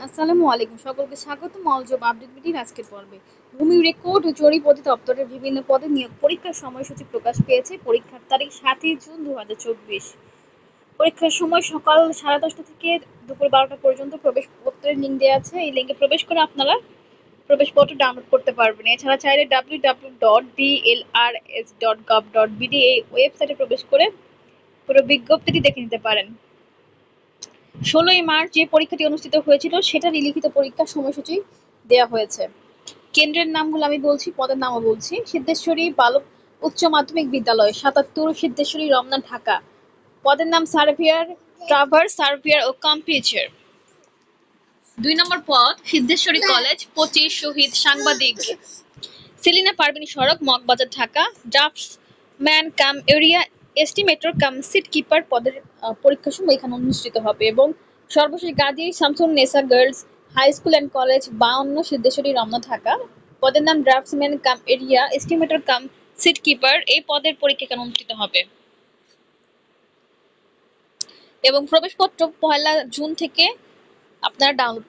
আসসালামু আলাইকুম, সকলকে স্বাগতম মলজব আপডেট বিডির আজকের পর্বে। ভূমি রেকর্ড ও জরিপ অধিদপ্তরের বিভিন্ন পদে নিয়োগ পরীক্ষার সময়সূচি প্রকাশ পেয়েছে। পরীক্ষার তারিখ ৭ই জুন ২০২৪। পরীক্ষার সময় সকাল 10:30 থেকে দুপুর 12টা পর্যন্ত। প্রবেশপত্রের লিঙ্ক দেওয়া আছে, এই লিঙ্কে প্রবেশ করে আপনারা প্রবেশপত্র ডাউনলোড করতে পারবেন। এছাড়া চাইলে www.dlrs.gov.bd এই ওয়েবসাইটে প্রবেশ করে পুরো বিজ্ঞপ্তিটি দেখে নিতে পারেন। ১৬ই মার্চ যে পরীক্ষাটি অনুষ্ঠিত হয়েছিল সেটারই লিখিত পরীক্ষার সময়সূচি দেওয়া হয়েছে। কেন্দ্রের নামগুলো আমি বলছি, পদের নামও বলছি। সিদ্ধেশ্বরী বালক উচ্চ মাধ্যমিক বিদ্যালয় ৭৭, সিদ্ধেশ্বরী রমনা, ঢাকা। পদের নাম সার্ভেয়ার, ট্রাভার্স সার্ভেয়ার ও কম্পিউটার। ২ নম্বর পদ সিদ্ধেশ্বরী কলেজ ২৫, শহীদ সাংবাদিক সেলিনা পারভীন সড়ক, Moghbazar, Dhaka. Draftsman cum area estimator cum sheet keeper পদের পরীক্ষার সময় এখানে অনুষ্ঠিত হবে। এবং সর্বশেষ Gazi Shamsun Nesa girls high school and college ৫২, Siddheshwari Ramna, Dhaka. পদের নাম draftsman cum area estimator cum sheet keeper, এই পদের পরীক্ষা এখানে অনুষ্ঠিত হবে। এবং প্রবেশপত্র ১লা জুন থেকে আপনারা ডাউনলোড